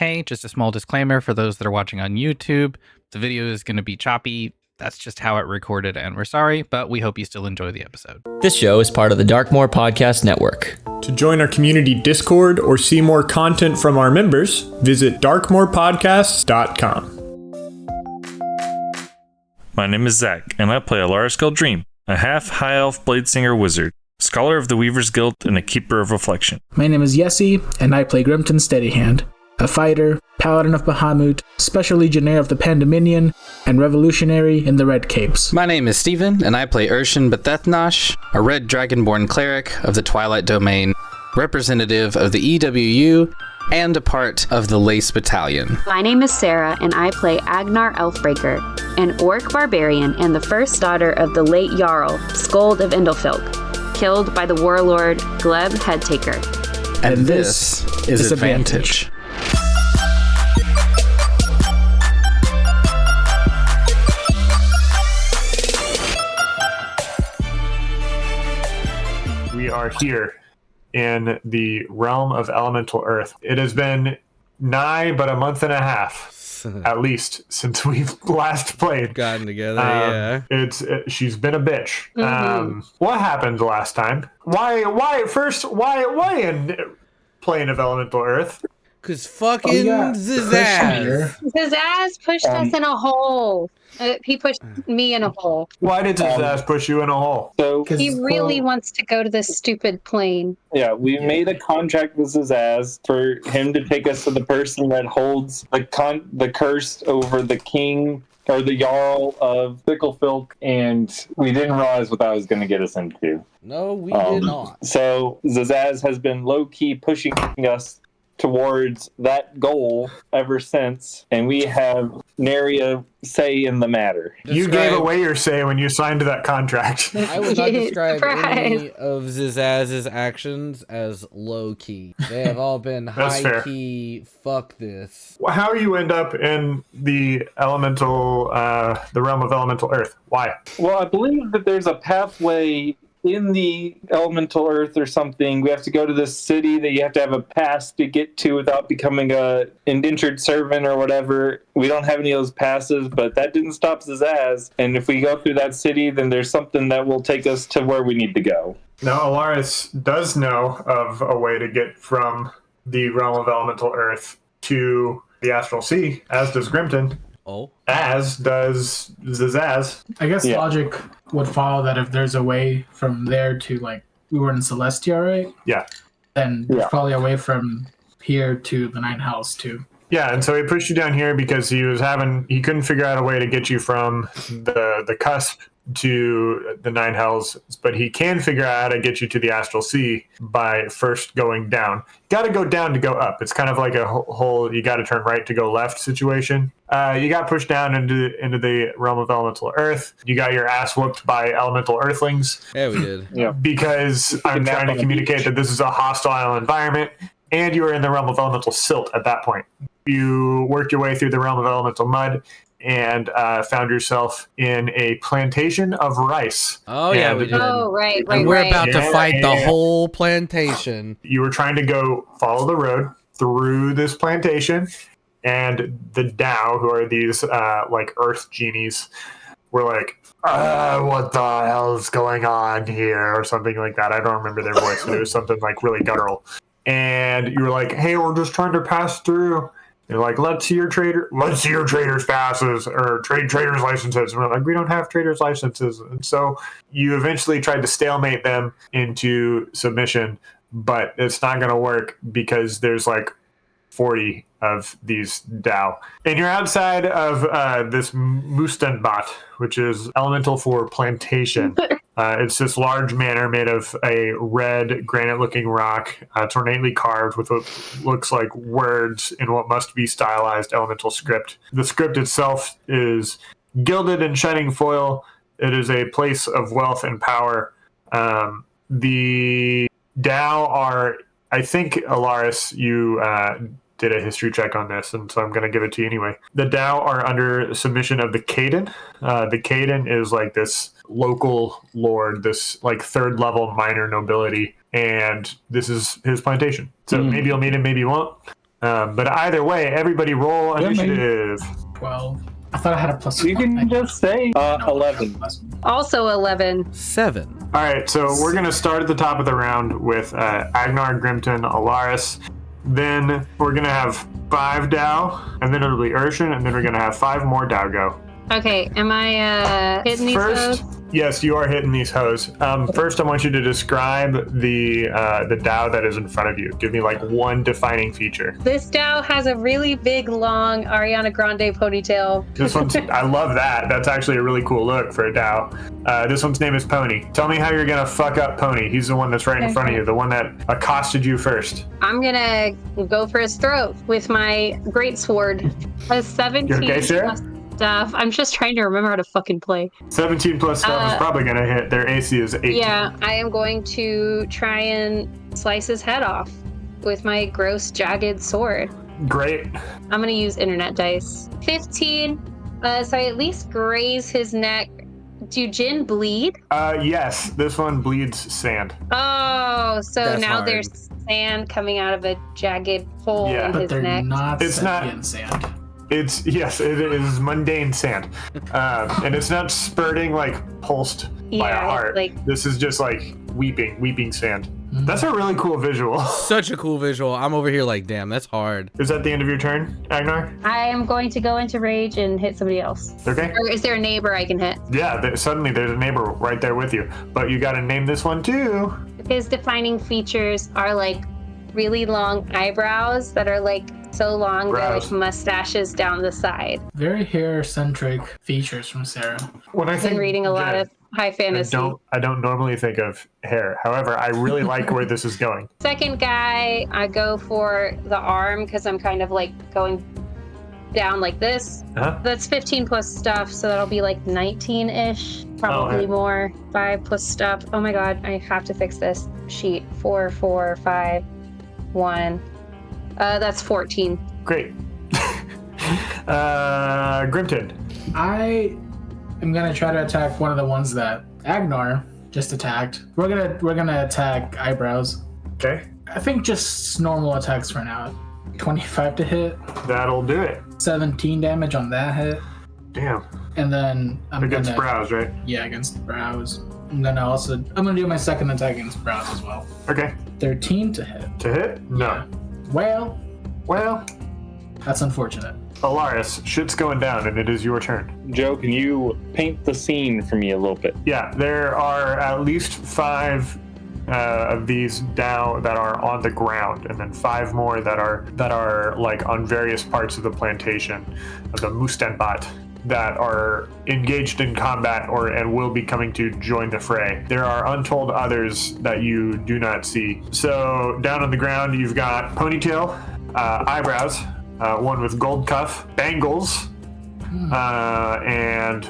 Hey, just a small disclaimer for those that are watching on YouTube. The video is going to be choppy. That's just how it recorded, and we're sorry, but we hope you still enjoy the episode. This show is part of the Darkmore Podcast Network. To join our community Discord or see more content from our members, visit darkmorepodcasts.com. My name is Zach, and I play Elaris Gaeldrim, a half-high elf bladesinger wizard, scholar of the Weaver's Guild, and a keeper of reflection. My name is Yessy, and I play Grimton Steadyhand, a fighter, paladin of Bahamut, special legionnaire of the Pandemonium, and revolutionary in the Red Capes. My name is Steven, and I play Irshen Bhethethnosh, a red dragonborn cleric of the Twilight Domain, representative of the EWU, and a part of the Lace Battalion. My name is Sarah, and I play Agnar Elfbreaker, an orc barbarian and the first daughter of the late Jarl, Skuld of Indolfilk, killed by the warlord Gleb Headtaker. And this is Advantage. We are here in the realm of elemental earth. It has been nigh but a month and a half, at least, since we've last played. Gotten together, yeah. She's been a bitch. Mm-hmm. What happened last time? Why in plane of elemental earth? Cause fucking Zazaz. Zazaz pushed us in a hole. He pushed me in a hole. Why did Zazaz push you in a hole? So He really wants to go to this stupid plane. yeah, we made a contract with Zazaz for him to take us to the person that holds the curse over the king or the Jarl of Thicklefilk, and we didn't realize what that was going to get us into. No, we did not. So Zazaz has been low-key pushing us towards that goal ever since, and we have nary a say in the matter. You gave away your say when you signed that contract. I would not describe Surprise. any of Zazaz's actions as low-key. They have all been high-key, fuck this. How you end up in the elemental, the realm of elemental earth? Why? Well, I believe that there's a pathway in the elemental earth or something. We have to go to this city that you have to have a pass to get to without becoming a indentured servant or whatever. We don't have any of those passes, but that didn't stop Zazaz. And if we go through that city, then there's something that will take us to where we need to go. Now, Elaris does know of a way to get from the realm of elemental earth to the astral sea, as does Grimton. Oh. As does Zazaz. I guess Yeah. logic would follow that if there's a way from there to, like, we were in Celestia, right? Yeah. Then there's Yeah. probably a way from here to the Nine Hells, too. Yeah, and so he pushed you down here because he couldn't figure out a way to get you from the cusp to the Nine Hells, but he can figure out how to get you to the Astral Sea by first going down. Got to go down to go up. It's kind of like a whole you got to turn right to go left situation. You got pushed down into the realm of elemental earth. You got your ass whooped by elemental earthlings. Yeah, we did. Yeah. Because I'm trying to communicate that this is a hostile environment, and you were in the realm of elemental silt at that point. You worked your way through the realm of elemental mud and found yourself in a plantation of rice. Oh, yeah, we did. Oh, right. And we're about to fight the whole plantation. You were trying to go follow the road through this plantation, and the Tao, who are these like earth genies, were like, what the hell is going on here, or something like that. I don't remember their voice, but it was something like really guttural. And you were like, hey, we're just trying to pass through. They're like, let's see your traders' passes or traders' licenses. And we're like, we don't have traders' licenses. And so you eventually tried to stalemate them into submission, but it's not going to work because there's like 40 of these Tao. And you're outside of this Mustanbat, which is elemental for plantation. It's this large manor made of a red granite-looking rock. It's ornately carved with what looks like words in what must be stylized elemental script. The script itself is gilded and shining foil. It is a place of wealth and power. The Tao are, I think, Elaris, you did a history check on this, and so I'm going to give it to you anyway. The Tao are under submission of the Caden. The Caden is like this local lord, this like third level minor nobility, and this is his plantation. So maybe you'll meet him, maybe you won't. But either way, everybody roll initiative. 12. I thought I had a plus You one. can just say No, 11. Also 11. 7. All right, so we're going to start at the top of the round with Agnar, Grimton, Elaris. Then we're going to have 5 Dow, and then it'll be Irshen, and then we're going to have 5 more Dow go. Okay, am I hitting these First, hoes? yes, you are hitting these hoes. First, I want you to describe the Dow that is in front of you. Give me like one defining feature. This Dow has a really big, long Ariana Grande ponytail. This one's, I love that. That's actually a really cool look for a Dow. This one's name is Pony. Tell me how you're going to fuck up Pony. He's the one that's right in front of you, the one that accosted you first. I'm gonna go for his throat with my greatsword. A 17 You okay, Sarah? stuff. I'm just trying to remember how to fucking play. 17 plus stuff is probably going to hit. Their AC is 18. Yeah, I am going to try and slice his head off with my gross, jagged sword. Great. I'm gonna use internet dice. 15. So I at least graze his neck. Do Jinn bleed? Yes, this one bleeds sand. Oh, so That's now hard. there's sand coming out of a jagged hole in But his they're neck. not It's not- sentient sand. It's, yes, it is mundane sand. And it's not spurting like pulsed by a Yeah, heart. like- This is just like weeping sand. That's a really cool visual. Such a cool visual. I'm over here like, damn, that's hard. Is that the end of your turn, Agnar? I am going to go into rage and hit somebody else. Okay. Or is there a neighbor I can hit? Yeah, suddenly there's a neighbor right there with you. But you got to name this one too. His defining features are like really long eyebrows that are like so long they're like Brows. mustaches down the side. Very hair-centric features from Sarah. When I I've been think reading a lot Jen, of high fantasy. I don't normally think of hair. However, I really like where this is going. Second guy, I go for the arm because I'm kind of like going down like this. Uh-huh. That's 15 plus stuff, so that'll be like 19-ish, probably Okay. more. 5 plus stuff. Oh my god, I have to fix this sheet. 4, 4, 5, 1. That's 14. Great. Grimton. I am gonna try to attack one of the ones that Agnar just attacked. We're gonna attack eyebrows. Okay. I think just normal attacks for now. 25 to hit, That'll do it. 17 damage on that hit, Damn. and then I'm Against gonna brows, right? yeah against brows. I'm gonna do my second attack against brows as well. Okay. 13 to hit. To hit? No. Well, Well, that's unfortunate. Alaris, shit's going down and it is your turn. Joe, can you paint the scene for me a little bit? Yeah, there are at least 5 of these Dow that are on the ground, and then 5 more that are like on various parts of the plantation of the Mustenbot that are engaged in combat and will be coming to join the fray. There are untold others that you do not see. So down on the ground, you've got Ponytail, eyebrows, one with gold cuff, bangles, and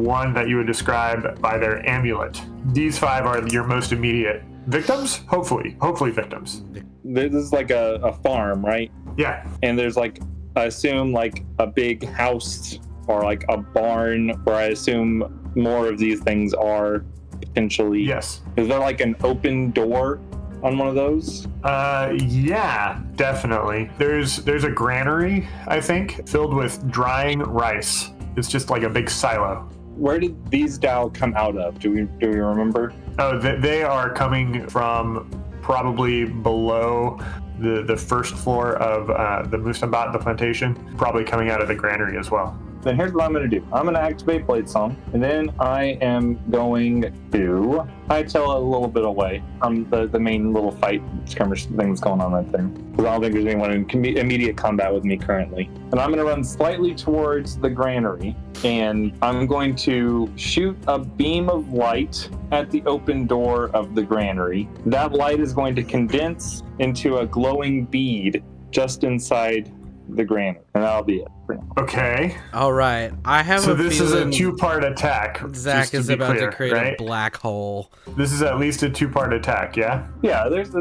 one that you would describe by their amulet. These 5 are your most immediate victims, hopefully victims. This is like a farm, right? Yeah. And there's like, I assume like a big house or like a barn where I assume more of these things are potentially. Yes. Is there like an open door on one of those? Yeah, definitely. There's a granary, I think, filled with drying rice. It's just like a big silo. Where did these Dow come out of? Do we remember? Oh, they are coming from probably below the first floor of the Mustenbot, the plantation, probably coming out of the granary as well. Then here's what I'm going to do. I'm going to activate Blade Song, and then I am going to hightail it a little bit away from the main little fight skirmish things going on right there. Because I don't think there's anyone in immediate combat with me currently. And I'm going to run slightly towards the granary, and I'm going to shoot a beam of light at the open door of the granary. That light is going to condense into a glowing bead just inside the granary, and that'll be it for now. Okay. All right. I have So a this is a feeling 2-part attack. Zach just to is be about clear, to create right? a black hole. This is at least a 2-part attack, yeah? Yeah, it's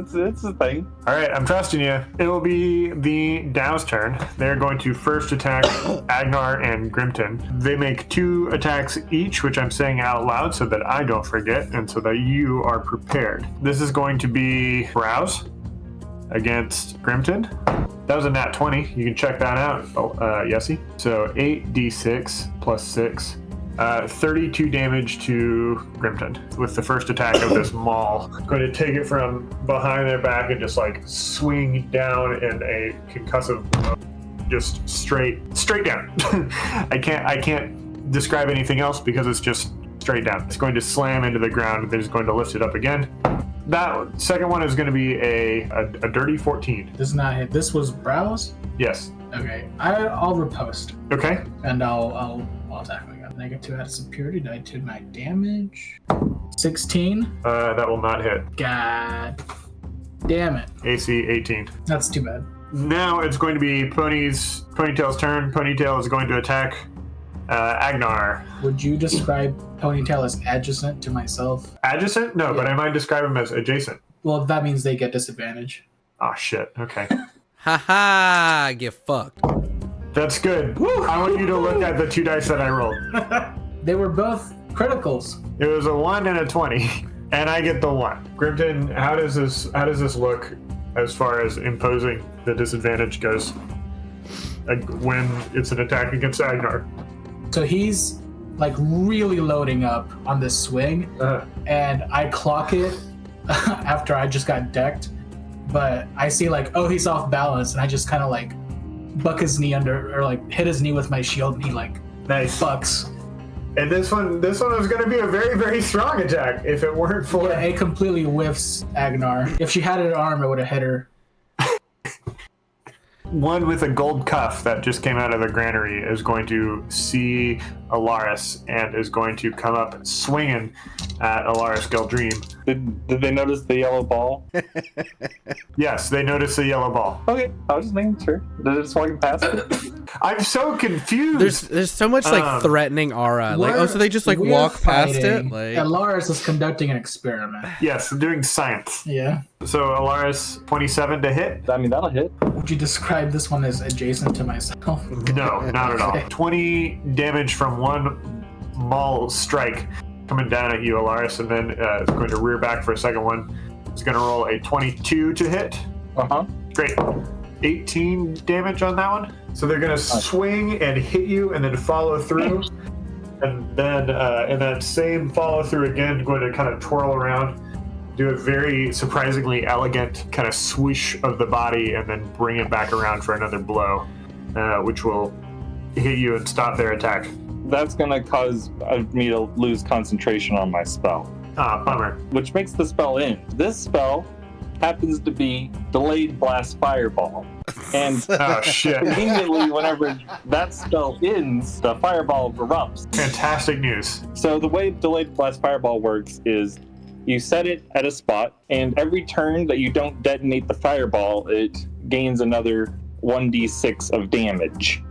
a thing. All right, I'm trusting you. It will be the Dow's turn. They're going to first attack Agnar and Grimton. They make 2 attacks each, which I'm saying out loud so that I don't forget and so that you are prepared. This is going to be brows. against Grimton. That was a nat 20. You can check that out, Yessy. So 8d6 plus 6. 32 damage to Grimton with the first attack of this maul. Going to take it from behind their back and just like swing down in a concussive blow. Just straight down. I can't describe anything else because it's just straight down. It's going to slam into the ground and then it's going to lift it up again. That second one is going to be a dirty 14. Does not hit. This was brows? Yes. Okay. I'll riposte. Okay. And I'll attack again. -2 out of superiority, die to my damage. 16. That will not hit. God damn it. AC 18. That's too bad. Now it's going to be Ponytail's turn. Ponytail is going to attack Agnar. Would you describe Ponytail as adjacent to myself? Adjacent? No, but I might describe him as adjacent. Well, that means they get disadvantage. Oh, shit. Okay. Haha, get fucked. That's good. Woo! I want you to look at the 2 dice that I rolled. They were both criticals. It was a 1 and a 20, and I get the 1. Grimton, how does this look as far as imposing the disadvantage goes when it's an attack against Agnar? So he's like really loading up on this swing, and I clock it after I just got decked, but I see like, oh, he's off balance, and I just kind of like buck his knee under, or like hit his knee with my shield, and he like bucks. And this one was going to be a very, very strong attack if it weren't for... Yeah, it completely whiffs Agnar. If she had an arm, it would have hit her. One with a gold cuff that just came out of the granary is going to see Elaris and is going to come up swinging at Elaris Gaeldrim. Did they notice the yellow ball? Yes, they noticed the yellow ball. Okay, I was just making sure. Did it just walk past it? I'm so confused. There's so much like threatening aura. Like, oh, so they just like walk past it? Like... Elaris is conducting an experiment. Yes, doing science. Yeah. So Elaris, 27 to hit. I mean, that'll hit. Would you describe this one as adjacent to myself? No, not at all. 20 damage from one maul strike coming down at you, Elaris, and then it's going to rear back for a second one. It's going to roll a 22 to hit. Great. 18 damage on that one. So they're going to swing and hit you and then follow through. And then in that same follow through again, going to kind of twirl around, do a very surprisingly elegant kind of swoosh of the body and then bring it back around for another blow, which will hit you and stop their attack. That's going to cause me to lose concentration on my spell. Ah, bummer. Which makes the spell end. This spell happens to be Delayed Blast Fireball. And oh, shit. Conveniently, whenever that spell ends, the fireball erupts. Fantastic news. So the way Delayed Blast Fireball works is you set it at a spot, and every turn that you don't detonate the fireball, it gains another 1d6 of damage.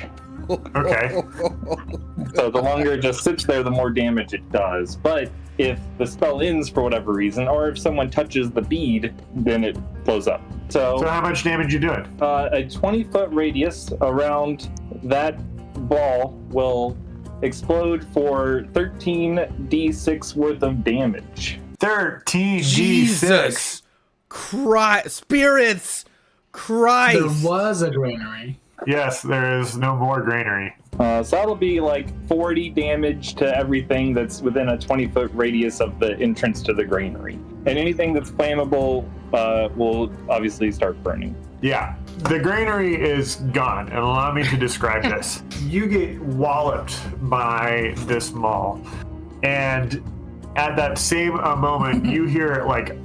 Okay. So the longer it just sits there, the more damage it does. But if the spell ends for whatever reason, or if someone touches the bead, then it blows up. So how much damage you doing? A 20-foot radius around that ball will explode for 13d6 worth of damage. 13d6. Jesus Christ. Spirits. Christ. There was a granary. Yes, there is no more granary. So that'll be like 40 damage to everything that's within a 20-foot radius of the entrance to the granary. And anything that's flammable will obviously start burning. Yeah. The granary is gone, and allow me to describe this. You get walloped by this maul, and at that same moment, you hear like,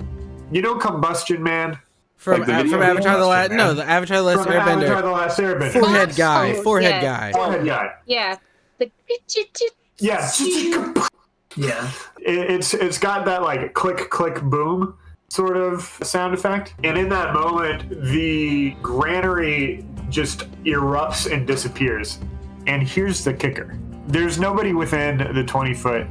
you know, Combustion Man? From Avatar the Last... No, the Avatar the Last Airbender. Avatar the Last Airbender. Forehead guy. Forehead guy. Forehead guy. Yeah. Yeah. Yeah. It's got that like click, click, boom sort of sound effect. And in that moment, the granary just erupts and disappears. And here's the kicker. There's nobody within the 20-foot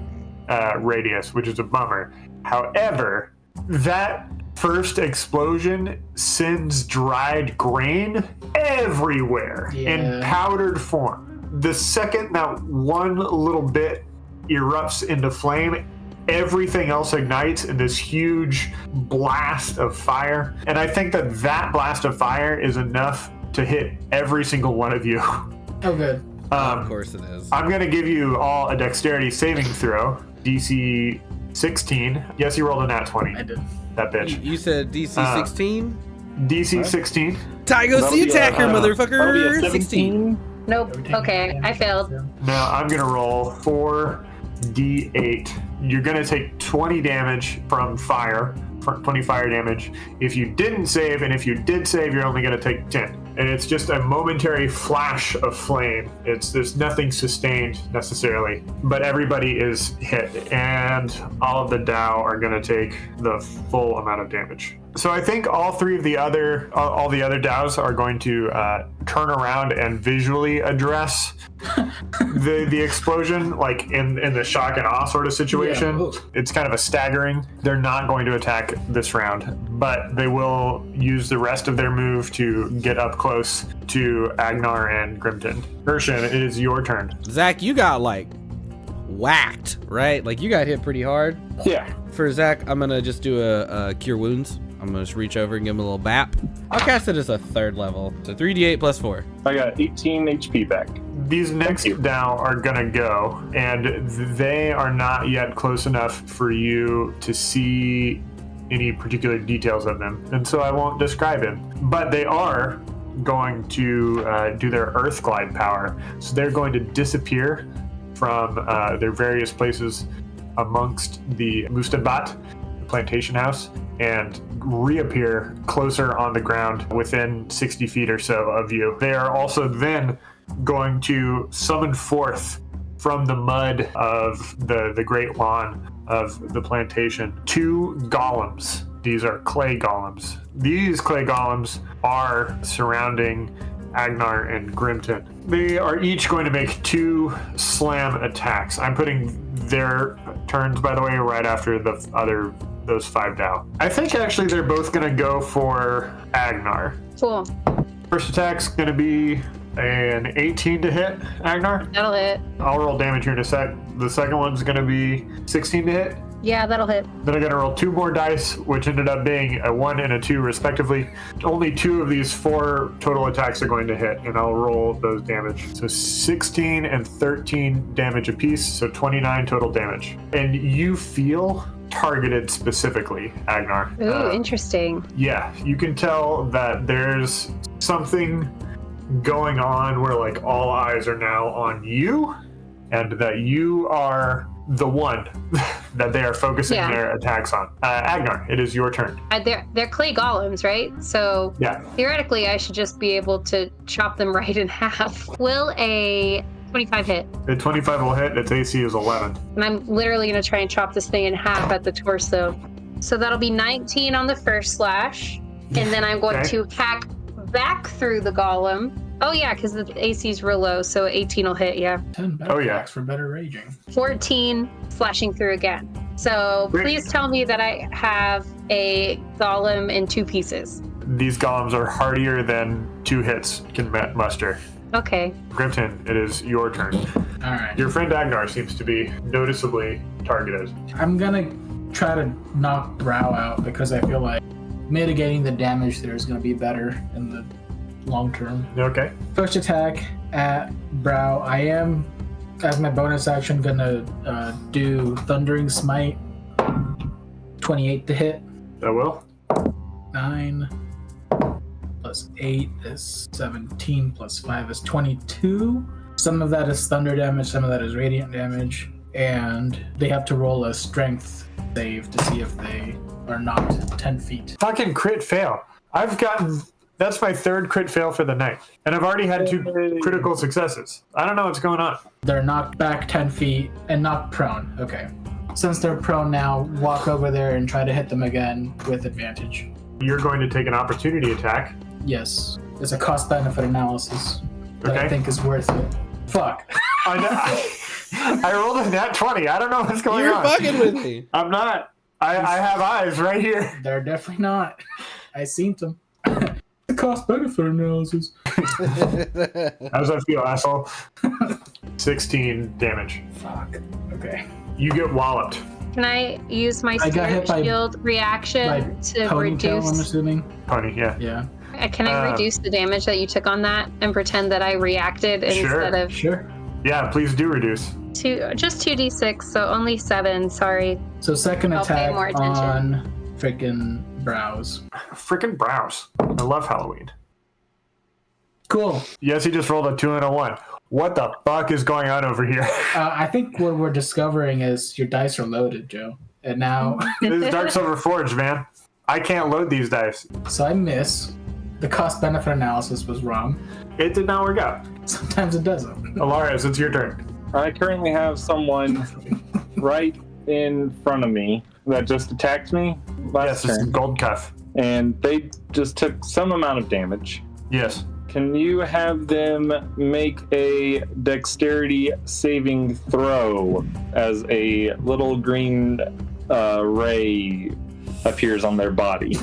radius, which is a bummer. However, that first explosion sends dried grain everywhere in powdered form. The second that one little bit erupts into flame, everything else ignites in this huge blast of fire. And I think that blast of fire is enough to hit every single one of you. Oh, good. Of course it is. I'm going to give you all a dexterity saving throw. DC 16. Yes, you rolled a nat 20. I did. That bitch. You said DC 16? DC 16. Tygo Sea Attacker, motherfucker! 17. Nope. Okay, I failed. Now I'm going to roll 4d8. You're going to take 20 damage from fire. 20 fire damage if you didn't save, and if you did save, you're only going to take 10. And it's just a momentary flash of flame. There's nothing sustained necessarily, but everybody is hit, and all of the Dao are going to take the full amount of damage. So I think all the other Daos are going to turn around and visually address the explosion, like in the shock and awe sort of situation. Yeah. It's kind of a staggering. They're not going to attack this round, but they will use the rest of their move to get up close to Agnar and Grimton. Irshen, it is your turn. Zach, you got like whacked, right? Like you got hit pretty hard. Yeah. For Zach, I'm gonna just do a Cure Wounds. I'm gonna just reach over and give him a little bap. I'll cast it as a 3rd level. So 3d8 plus 4. I got 18 HP back. These next Dao are gonna go, and they are not yet close enough for you to see any particular details of them, and so I won't describe him. But they are going to do their Earth Glide power, so they're going to disappear from their various places amongst the Mustabat plantation house and reappear closer on the ground within 60 feet or so of you. They are also then going to summon forth from the mud of the great lawn of the plantation 2 golems. These are clay golems. These clay golems are surrounding Agnar and Grimton. They are each going to make 2 slam attacks. I'm putting their turns, by the way, right after those 5 Dao. I think actually they're both going to go for Agnar. Cool. First attack's going to be an 18 to hit Agnar. That'll hit. I'll roll damage here in a sec. The second one's going to be 16 to hit. Yeah, that'll hit. Then I'm going to roll 2 more dice, which ended up being a 1 and a 2 respectively. Only 2 of these 4 total attacks are going to hit, and I'll roll those damage. So 16 and 13 damage apiece, so 29 total damage. And you feel targeted specifically, Agnar. Ooh, interesting. Yeah, you can tell that there's something going on where like all eyes are now on you, and that you are the one that they are focusing their attacks on. Agnar, it is your turn. They're clay golems, right? So yeah, theoretically, I should just be able to chop them right in half. Will a 25 hit? The 25 will hit. Its AC is 11. And I'm literally going to try and chop this thing in half at the torso. So that'll be 19 on the first slash. And then I'm going to hack back through the golem. Oh, yeah, because the AC is real low, so 18 will hit, yeah. 10 backpacks for better raging. 14 slashing through again. So please tell me that I have a golem in 2 pieces. These golems are hardier than 2 hits can muster. Okay. Grimton, it is your turn. All right. Your friend Agnar seems to be noticeably targeted. I'm gonna try to knock Brow out because I feel like mitigating the damage there is gonna be better in the long term. Okay. First attack at Brow. I am, as my bonus action, gonna do Thundering Smite. 28 to hit. That will. 9 plus 8 is 17 plus 5 is 22. Some of that is thunder damage, some of that is radiant damage, and they have to roll a strength save to see if they are knocked 10 feet. Fucking crit fail. That's my 3rd crit fail for the night, and I've already had 2 critical successes. I don't know what's going on. They're knocked back 10 feet and knocked prone. Okay. Since they're prone now, walk over there and try to hit them again with advantage. You're going to take an opportunity attack. Yes. It's a cost-benefit analysis that I think is worth it. Fuck. I rolled a nat 20. I don't know what's going on. You're fucking with me. I'm not. I have eyes right here. They're definitely not. I seen them. The cost-benefit analysis. How does that feel, asshole? 16 damage. Fuck. Okay. You get walloped. Can I use my I got hit spirit by- shield reaction to Ponytail, I'm reduce? assuming. Pony, yeah. Yeah. Can I reduce the damage that you took on that and pretend that I reacted instead of Sure. Yeah, please do reduce. just 2d6, so only 7. Sorry. So second I'll pay attack more attention. on frickin' brows. Frickin' brows. I love Halloween. Cool. Yes, he just rolled a 2 and a 1. What the fuck is going on over here? I think what we're discovering is your dice are loaded, Joe. And now, This is Dark Silver Forge, man. I can't load these dice. so I miss. The cost-benefit analysis was wrong. It did not work out. Sometimes it doesn't. Alaris, it's your turn. I currently have someone right in front of me that just attacked me Yes, last this is turn, Gold Cuff. and they just took some amount of damage. Yes. Can you have them make a dexterity saving throw as a little green ray appears on their body?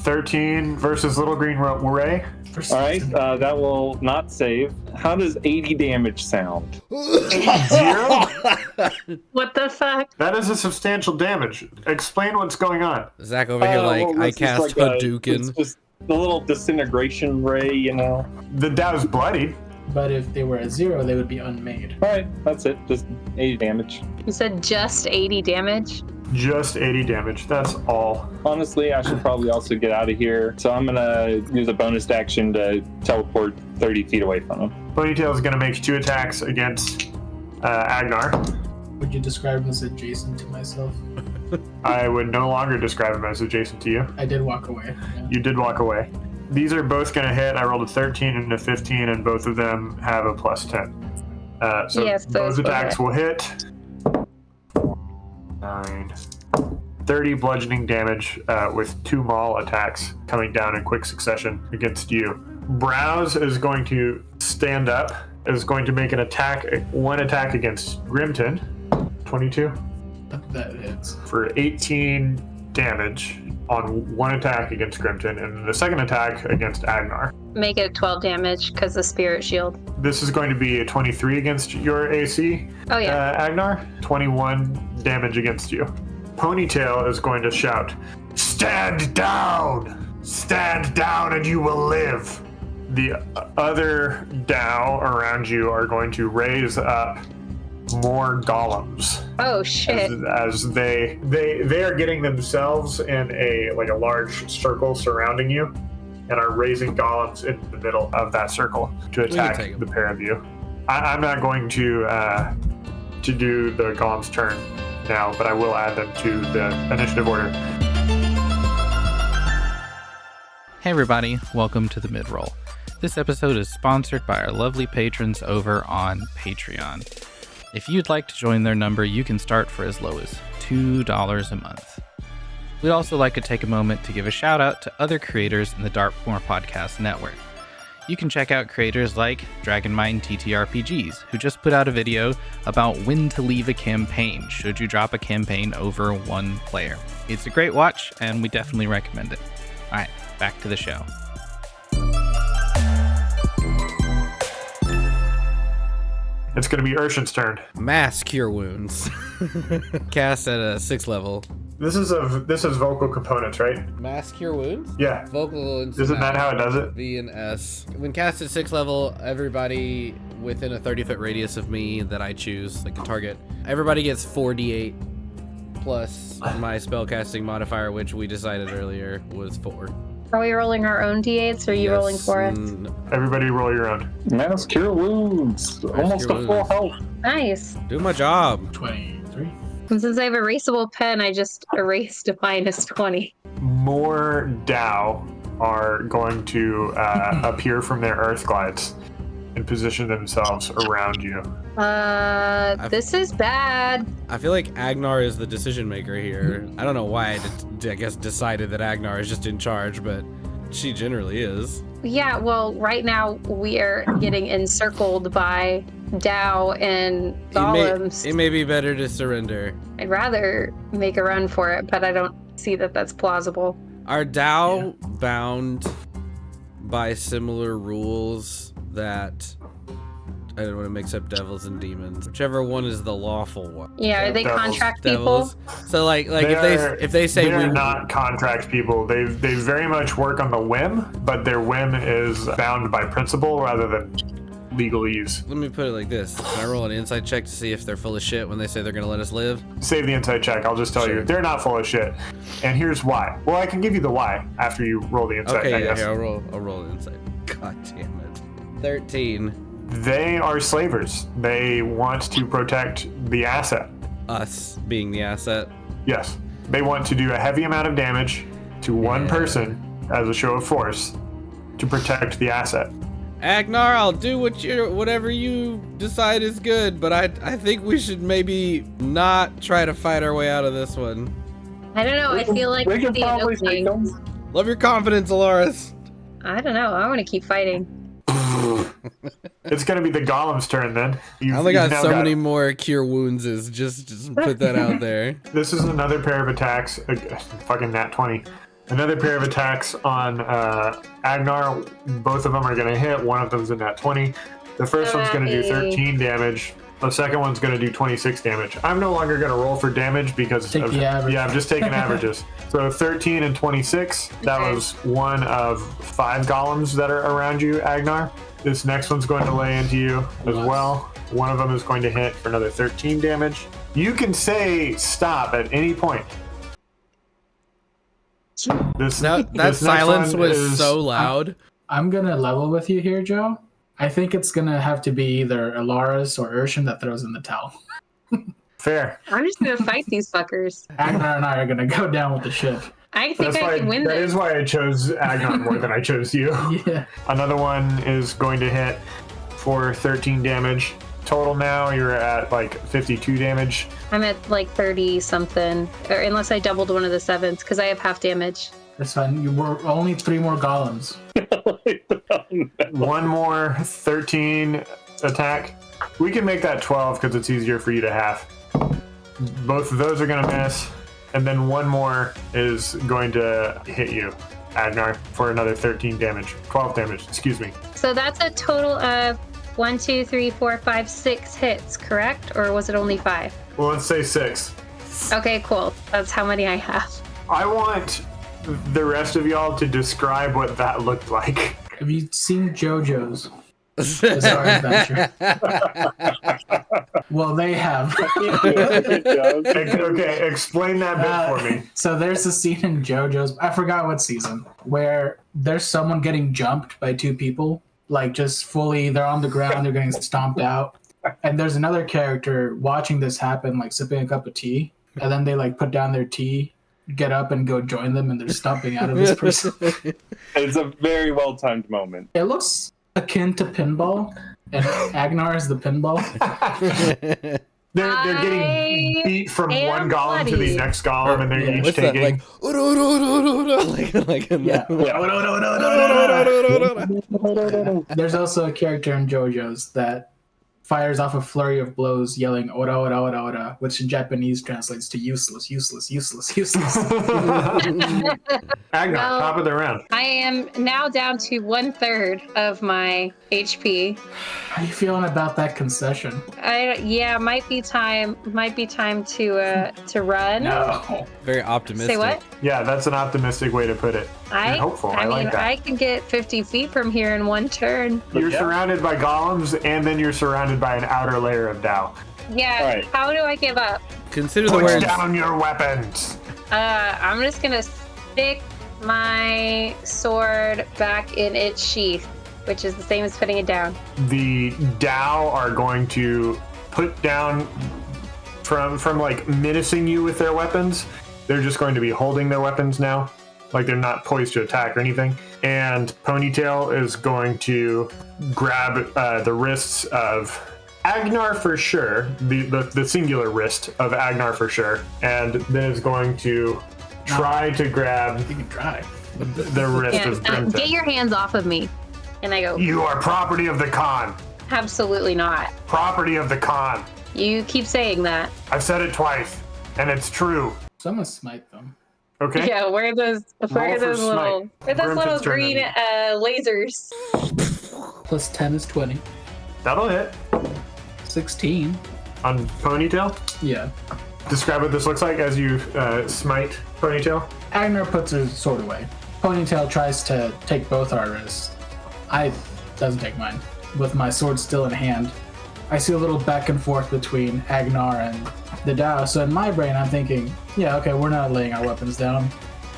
13 versus Little Green Ray. All right, that will not save. How does 80 damage sound? 0? What the fuck? That is a substantial damage. Explain what's going on. Zach over here, like, Well, I it's just cast like Hadouken. It's just a little disintegration ray, you know. The Dow's bloodied. But if they were at 0, they would be unmade. All right, that's it. Just 80 damage. You said just 80 damage? Just 80 damage. That's all. Honestly, I should probably also get out of here. So I'm gonna use a bonus action to teleport 30 feet away from him. Ponytail is going to make 2 attacks against Agnar. Would you describe him as adjacent to myself? I would no longer describe him as adjacent to you. I did walk away. Yeah. You did walk away. These are both going to hit. I rolled a 13 and a 15, and both of them have a plus 10. So Yes, both those will attacks hit. will hit. 9. 30 bludgeoning damage with 2 maul attacks coming down in quick succession against you. Browse is going to stand up, is going to make one attack against Grimton. 22 That hits. for 18 damage on one attack against Grimton, and the second attack against Agnar. Make it 12 damage because the spirit shield. This is going to be a 23 against your AC, Oh, yeah. Agnar. 21 damage against you. Ponytail is going to shout, "Stand down! Stand down and you will live!" The other Dow around you are going to raise up more golems. Oh, shit. As they are getting themselves in a large circle surrounding you, and are raising golems in the middle of that circle to take attack 'em. the pair of you. I'm not going to do the golem's turn now, but I will add them to the initiative order. Hey everybody, welcome to the mid-roll. This episode is sponsored by our lovely patrons over on Patreon. If you'd like to join their number, you can start for as low as $2 a month. We'd also like to take a moment to give a shout out to other creators in the Darkmore Podcast Network. You can check out creators like Dragonmine TTRPGs, who just put out a video about when to leave a campaign should you drop a campaign over 1 player. It's a great watch, and we definitely recommend it. Alright, back to the show. It's going to be Irshen's turn. Mass Cure Wounds. Cast at a 6th level. This is vocal components, right? Mass Cure Wounds? Yeah. Vocal wounds. Isn't that how it does it? V and S. When cast at 6th level, everybody within a 30-foot radius of me that I choose, like a target, everybody gets 4d8 plus my spellcasting modifier, which we decided earlier was 4. Are we rolling our own d8s or are you rolling for us? Everybody roll your own. Mass cure wounds. Almost cure a full wounds. health. Nice. Do my job. 23. And since I have erasable pen, I just erased a -20. More Dow are going to appear from their earth glides and position themselves around you. This is bad. I feel like Agnar is the decision maker here. I don't know why I guess decided that Agnar is just in charge, but she generally is. Yeah, well, right now we are getting encircled by Dow and golems. It may be better to surrender. I'd rather make a run for it, but I don't see that that's plausible. Are Dow bound by similar rules that I don't want to mix up devils and demons. Whichever one is the lawful one. Yeah, are they Devils. contract Devils. people? So like if they say they're we not contract people. They very much work on the whim, but their whim is bound by principle rather than legalese. Let me put it like this. Can I roll an insight check to see if they're full of shit when they say they're gonna let us live? Save the insight check. I'll just tell Sure. you, they're not full of shit. And here's why. Well, I can give you the why after you roll the insight. Okay, I yeah, guess. here, I'll roll an insight. God damn it. 13. They are slavers. They want to protect the asset. Us being the asset. Yes. They want to do a heavy amount of damage to one person as a show of force to protect the asset. Agnar, I'll do whatever you decide is good, but I think we should maybe not try to fight our way out of this one. I don't know. I feel like We can the probably take opening. them. Love your confidence, Elaris. I don't know. I want to keep fighting. It's going to be the golem's turn then. I only got so many more cure wounds. Just put that out there. This is another pair of attacks. Fucking nat 20. Another pair of attacks on Agnar. Both of them are going to hit. One of them's a nat 20. The first one's going to do 13 damage. The second one's going to do 26 damage. I'm no longer going to roll for damage because Take the average. I'm just taking averages. So 13 and 26. That Okay. was one of 5 golems that are around you, Agnar. This next one's going to lay into you as well. One of them is going to hit for another 13 damage. You can say stop at any point. This That next silence one was is- so loud. I'm gonna level with you here, Joe. I think it's gonna have to be either Elaris or Irshen that throws in the towel. fair. I'm just gonna fight these fuckers. Agnar and I are gonna go down with the ship. I think That's I why, can win that this. is why I chose Agnar more than I chose you. Yeah. Another one is going to hit for 13 damage. Total now, you're at like 52 damage. I'm at like 30 something, or unless I doubled one of the sevens because I have half damage. That's fine. You were only 3 more golems. One more 13 attack. We can make that 12 because it's easier for you to have. Both of those are going to miss. And then one more is going to hit you, Agnar, for another 13 damage. 12 damage, excuse me. So that's a total of 1, 2, 3, 4, 5, 6 hits, correct? Or was it only 5? Well, let's say 6. Okay, cool. That's how many I have. I want the rest of y'all to describe what that looked like. Have you seen JoJo's Bizarre Adventure? Well, they have. Okay, explain that bit for me. So there's a scene in JoJo's, I forgot what season, where there's someone getting jumped by 2 people. Like just fully, they're on the ground, they're getting stomped out. And there's another character watching this happen, like sipping a cup of tea. And then they like put down their tea, get up and go join them, and they're stomping out of this person. It's a very well timed moment. It looks akin to pinball, and Agnar is the pinball. They're getting beat from am one golem to the bloody. next golem, and they're each What's that? taking. Like There's also a character in JoJo's that fires off a flurry of blows, yelling "ora ora ora ora," which in Japanese translates to useless, useless, useless, useless. Agnar, Well- top of the round. I am now down to 1/3 of my HP. How you feeling about that concession? Might be time to run. No. very optimistic. Say what? Yeah, that's an optimistic way to put it. You're hopeful. I mean, like that. I can get 50 feet from here in one turn. You're surrounded by golems, and then you're surrounded by an outer layer of Dao. Yeah. Alright. How do I give up? Consider the Put words. down your weapons. I'm just gonna stick my sword back in its sheath, which is the same as putting it down. The Dao are going to put down from like menacing you with their weapons. They're just going to be holding their weapons now. Like they're not poised to attack or anything. And Ponytail is going to grab the wrists of Agnar for sure, the singular wrist of Agnar for sure, and then is going to try to grab You can try. the wrist of Grimton. Get your hands off of me. And I go, You are property of the Khan. absolutely not. Property of the Khan. You keep saying that. I've said it twice, and it's true. Someone smite them. Okay? Yeah, where are those Roll for smite. little Grimton's turn green then. lasers? Plus 10 is 20. That'll hit. 16. On Ponytail? Yeah. Describe what this looks like as you smite Ponytail. Agnar puts his sword away. Ponytail tries to take both our wrists. Doesn't take mine. With my sword still in hand, I see a little back and forth between Agnar and the Dow. So in my brain, I'm thinking, yeah, okay, we're not laying our weapons down.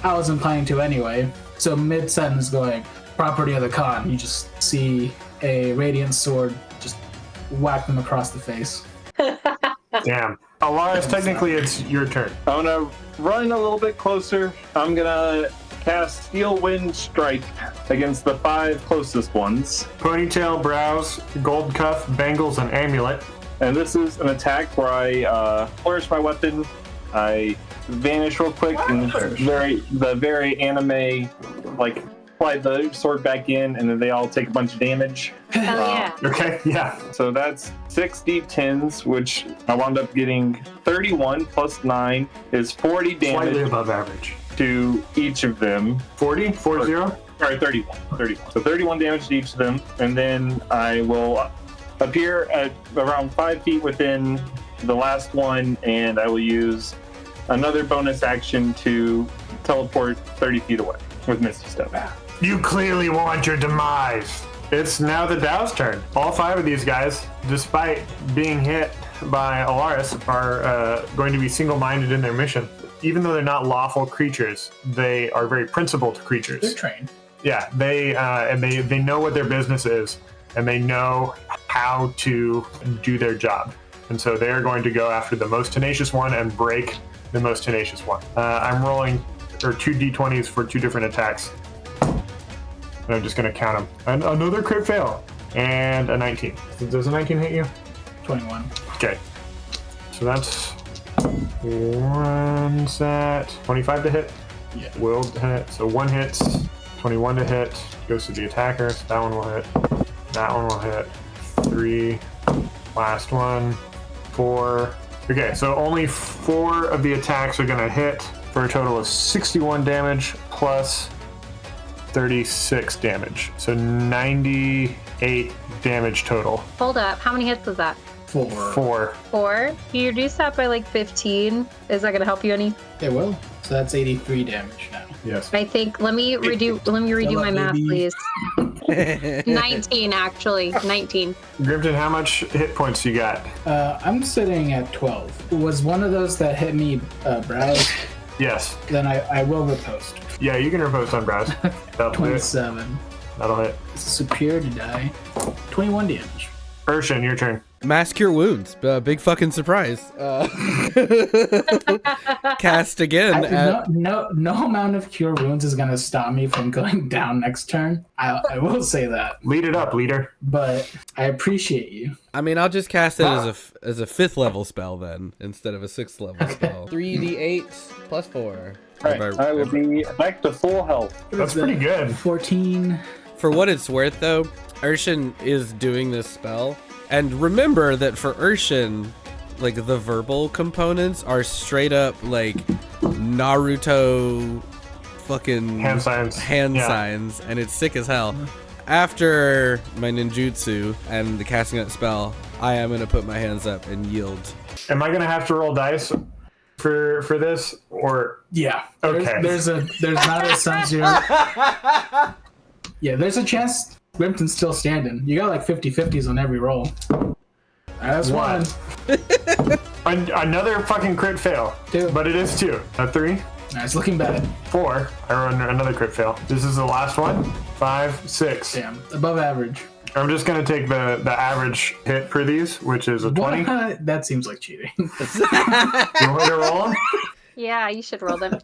I wasn't planning to anyway. So mid-sentence going, property of the Khan, you just see a radiant sword just whack them across the face. Damn. Elaris, technically it's your turn. I'm gonna run a little bit closer. I'm gonna cast Steel Wind Strike against the 5 closest ones. Ponytail, brows, gold cuff, bangles, and amulet. And this is an attack where I flourish my weapon. I vanish real quick and the very anime, like, slide the sword back in, and then they all take a bunch of damage. Hell yeah. Okay, yeah. So that's 6 d10s, which I wound up getting 31 plus 9 is 40 damage. Slightly above average. To each of them. 40? 40? Sorry, 31. So 31 damage to each of them, and then I will appear at around 5 feet within the last one, and I will use another bonus action to teleport 30 feet away with Misty Step. You clearly want your demise. It's now the Dow's turn. All 5 of these guys, despite being hit by Elaris, are going to be single-minded in their mission. Even though they're not lawful creatures, they are very principled creatures. They're trained. Yeah, they know what their business is, and they know how to do their job. And so they're going to go after the most tenacious one and break the most tenacious one. I'm rolling 2 d20s for 2 different attacks. And I'm just going to count them. And another crit fail. And a 19. Does a 19 hit you? 21. Okay. So that's one set. 25 to hit? Yeah. Will to hit. So 1 hits. 21 to hit. Goes to the attacker. So that one will hit. That one will hit. 3. Last one. 4. Okay, so only 4 of the attacks are going to hit for a total of 61 damage plus 36 damage. So 98 damage total. Hold up. How many hits was that? 4. 4? You reduce that by like 15. Is that going to help you any? It will. So that's 83 damage now. Yes. I think, let me redo my math, please. 19, actually. 19. Grimton, how much hit points you got? I'm sitting at 12. Was one of those that hit me brows? Yes. Then I will riposte. Yeah, you can riposte on brows. That'll 27. That'll hit. Superior to die. 21 damage. Irshen, your turn. Mass Cure Wounds. Big fucking surprise. Cast again. No amount of Cure Wounds is going to stop me from going down next turn. I will say that. Lead it up, leader. But I appreciate you. I mean, I'll just cast it as a 5th level spell then, instead of a 6th level spell. 3d8 plus 4. Right, I will be back to full health. That's pretty good. 14. For what it's worth, though, Irshen is doing this spell. And remember that for Irshen, like, the verbal components are straight up, like, Naruto fucking hand signs, signs, and it's sick as hell. After my ninjutsu and the casting that spell, I am going to put my hands up and yield. Am I going to have to roll dice for this, or? Yeah. Okay. There's not a Sun-Zero. Yeah, there's a chance Grimton's still standing. You got like 50-50s on every roll. That's one. Another fucking crit fail. 2. But it is 2. A 3. It's looking bad. 4. I run another crit fail. This is the last one. 5, 6. Damn, above average. I'm just gonna take the average hit for these, which is a 20. That seems like cheating. You want me to roll them? Yeah, you should roll them.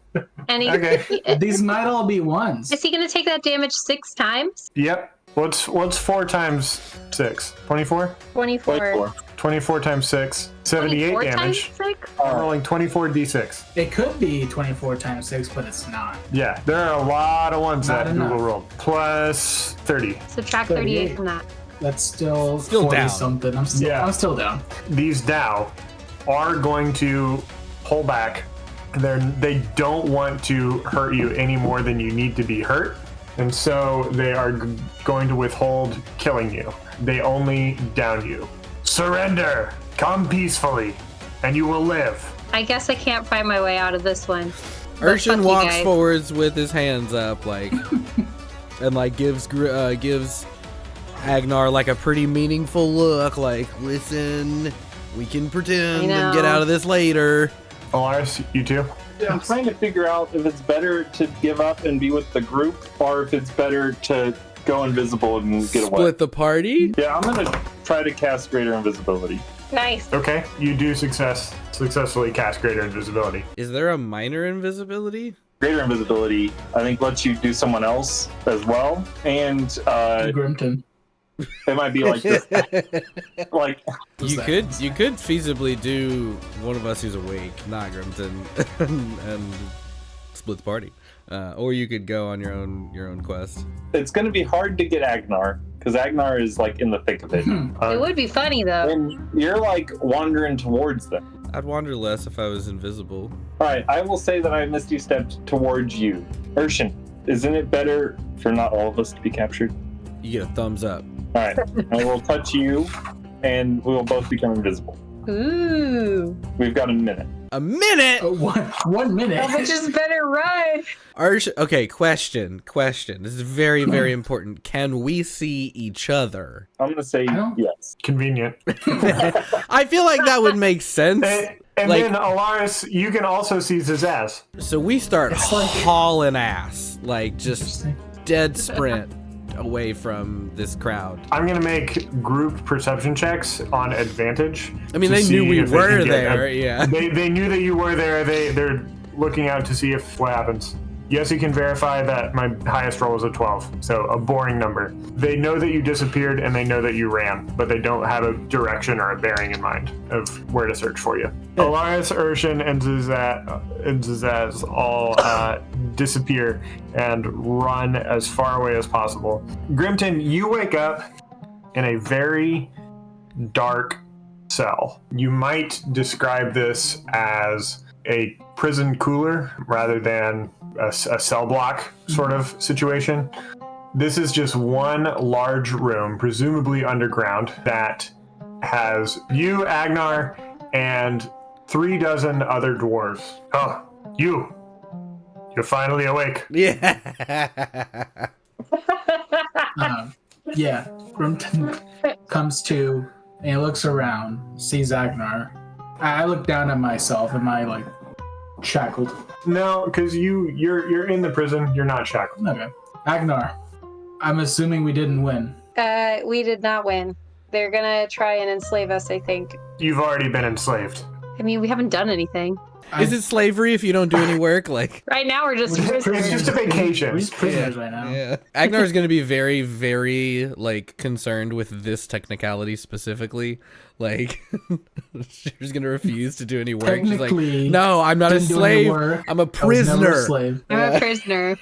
And These might all be ones. Is he going to take that damage 6 times? Yep. What's 4 times 6? 24? 24. 24 times 6. 78 24 damage. times 6? I'm rolling 24 d6. It could be 24 times 6, but it's not. Yeah, there are a lot of ones Not that enough. Google rolled. Plus 30. Subtract 38 from that. That's still 40 down. something. I'm still down. These Dao are going to pull back. They don't want to hurt you any more than you need to be hurt. and so they are going to withhold killing you. They only down you. Surrender! Come peacefully, and you will live. I guess I can't find my way out of this one. Urshan walks forwards with his hands up, like, and like gives Agnar like a pretty meaningful look, like, listen, we can pretend and get out of this later. Elaris, you too? Yeah, I'm trying to figure out if it's better to give up and be with the group, or if it's better to go invisible and get away. Split the party? Yeah, I'm gonna try to cast Greater Invisibility. Nice. Okay, you do successfully cast Greater Invisibility. Is there a minor invisibility? Greater Invisibility, I think, lets you do someone else as well, and Grimton. it might be like this. Like you could feasibly do one of us who's awake, not Grimton, and split the party, or you could go on your own quest. it's going to be hard to get Agnar because Agnar is like in the thick of it. It would be funny though. And you're like wandering towards them. I'd wander less if I was invisible. All right, I will say that I misty stepped towards you. Irshen, isn't it better for not all of us to be captured? You get a thumbs up. All right, I will touch you, and we will both become invisible. Ooh. We've got a minute. A minute? 1 minute. Oh, we just better run. Okay, question. This is very, very important. Can we see each other? I'm going to say yes. Convenient. I feel like that would make sense. And like, then, Elaris, you can also see Zazaz. So we start hauling ass, like just dead sprint away from this crowd. I'm going to make group perception checks on advantage. I mean, they knew we were there, yeah. They knew that you were there. They're looking out to see if what happens. Yessy can verify that my highest roll was a 12, so a boring number. They know that you disappeared and they know that you ran, but they don't have a direction or a bearing in mind of where to search for you. Elaris, Irshen, and Zazaz all disappear and run as far away as possible. Grimton, you wake up in a very dark cell. You might describe this as a prison cooler rather than a cell block sort of situation. This is just one large room, presumably underground, that has you, Agnar, and 36 other dwarves. Oh, you're finally awake. Yeah. Yeah. Grimton comes to and he looks around, sees Agnar. I look down at myself. Am I like shackled? No, because you're in the prison. You're not shackled. Okay. Agnar, I'm assuming we didn't win. We did not win. They're gonna try and enslave us, I think. You've already been enslaved. I mean, we haven't done anything. Is it slavery if you don't do any work? Like right now, we're just prisoners. It's just a vacation. We're just prisoners right now. Yeah. Agnar is going to be very, very like concerned with this technicality specifically. Like she's going to refuse to do any work. She's like, no, I'm not a slave. I'm a prisoner. I'm a prisoner.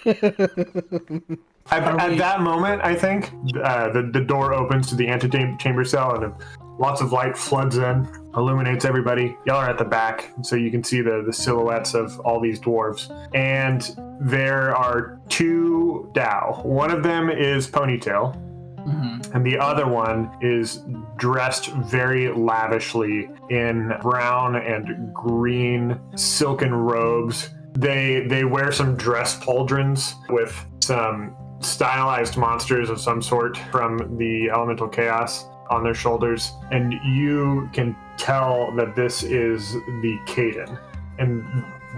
At that moment, I think the door opens to the antechamber cell, and lots of light floods in, illuminates everybody. Y'all are at the back, so you can see the silhouettes of all these dwarves. And there are two Dao. One of them is Ponytail, and the other one is dressed very lavishly in brown and green silken robes. They wear some dress pauldrons with some stylized monsters of some sort from the elemental chaos on their shoulders, and you can tell that this is the Caden. And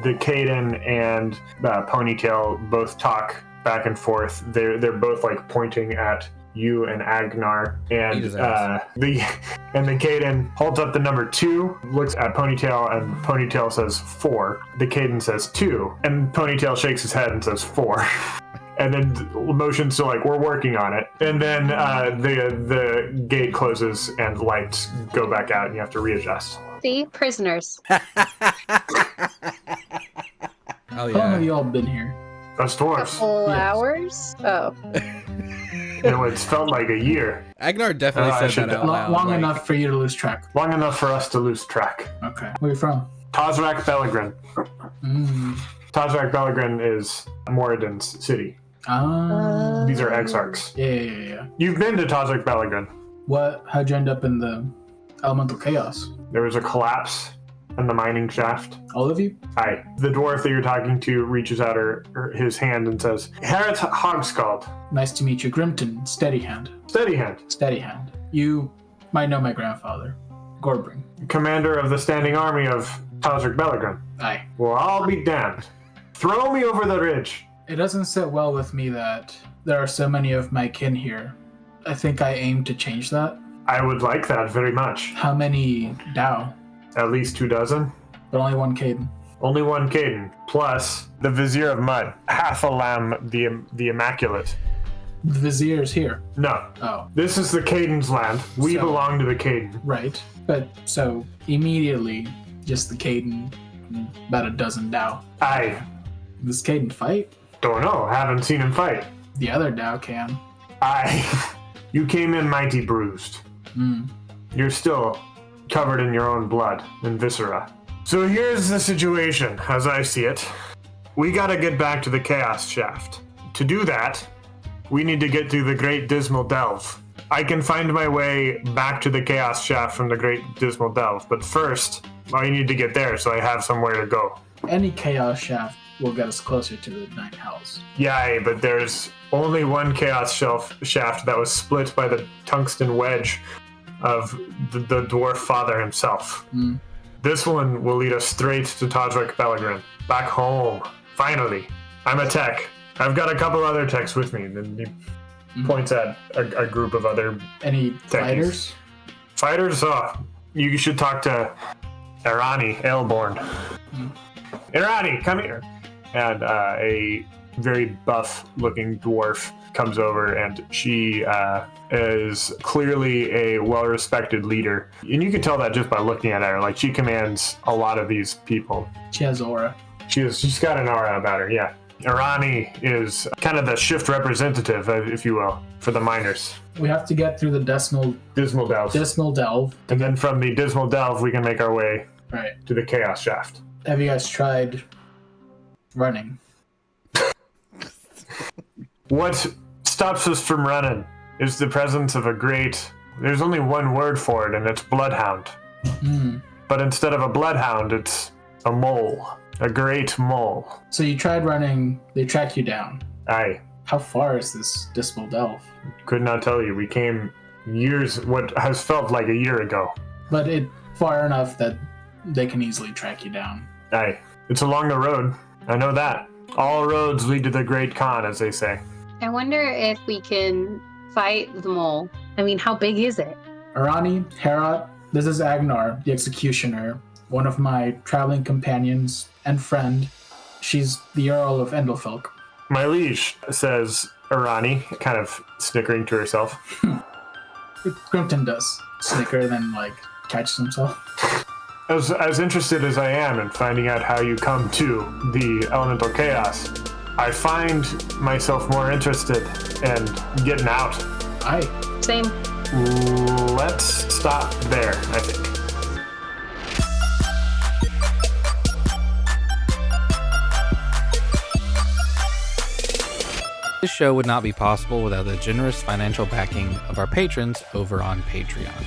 the Caden and Ponytail both talk back and forth. They're both like pointing at you and Agnar, and the Caden holds up the number 2, looks at Ponytail, and Ponytail says 4. The Caden says 2, and Ponytail shakes his head and says 4. And then motions to like, we're working on it. And then the gate closes and lights go back out and you have to readjust. See? Prisoners. Oh, How long have you all been here? Us dwarves. Couple hours? Oh. It's felt like a year. Agnar definitely said that out loud. Long enough for you to lose track. Long enough for us to lose track. Okay. Where are you from? Tazrak Belagrin. Tazrak Belagrin is Moradin's city. These are exarchs. Yeah. You've been to Tazrik Belagran. How'd you end up in the elemental chaos? There was a collapse in the mining shaft. All of you? Aye. The dwarf that you're talking to reaches out his hand and says, Harriet Hogscald. Nice to meet you, Grimton. Steadyhand. Steadyhand. You might know my grandfather, Gorbring. Commander of the standing army of Tazrik Belagran. Aye. Well, I'll be damned. Throw me over the ridge. It doesn't sit well with me that there are so many of my kin here. I think I aim to change that. I would like that very much. How many Dao? At least 24. But only one Caden. Only one Caden, plus the Vizier of Mud, half a lamb, the Immaculate. The Vizier's here. No. Oh. This is the Caden's land. We belong to the Caden. Right. But so immediately, just the Caden, about a dozen Dao. Aye. Does Caden fight? Don't know. Haven't seen him fight. The other Dao can. Aye. You came in mighty bruised. You're still covered in your own blood and viscera. So here's the situation, as I see it. We gotta get back to the Chaos Shaft. To do that, we need to get through the Great Dismal Delve. I can find my way back to the Chaos Shaft from the Great Dismal Delve, but first, I need to get there so I have somewhere to go. Any Chaos Shaft will get us closer to the Nine Hells. Yeah, but there's only one Chaos Shaft that was split by the tungsten wedge of the dwarf father himself. This one will lead us straight to Tazrik Belagran. Back home. Finally. I'm a tech. I've got a couple other techs with me. Then he points at a group of other Any techies. fighters? Fighters? Oh, you should talk to Irani, Aelborn. Irani, come here. And a very buff-looking dwarf comes over, and she is clearly a well-respected leader. And you can tell that just by looking at her. Like, she commands a lot of these people. She has aura. She's got an aura about her, yeah. Irani is kind of the shift representative, if you will, for the miners. We have to get through the Dismal Delve. And then from the Dismal Delve, we can make our way to the Chaos Shaft. Have you guys tried running? What stops us from running is the presence of there's only one word for it, and it's bloodhound. But instead of a bloodhound, it's a mole. A great mole. So you tried running, they tracked you down. Aye. How far is this Dismal Delve? Could not tell you. We came what has felt like a year ago. But it far enough that they can easily track you down. Aye. It's along the road. I know that. All roads lead to the Great Khan, as they say. I wonder if we can fight the mole. I mean, how big is it? Arani, Herat, this is Agnar, the Executioner, one of my traveling companions and friend. She's the Earl of Endelfelk. My liege, says Arani, kind of snickering to herself. Grimton does snicker, then catches himself. As interested as I am in finding out how you come to the elemental chaos, I find myself more interested in getting out. Aye. Same. Let's stop there, I think. This show would not be possible without the generous financial backing of our patrons over on Patreon.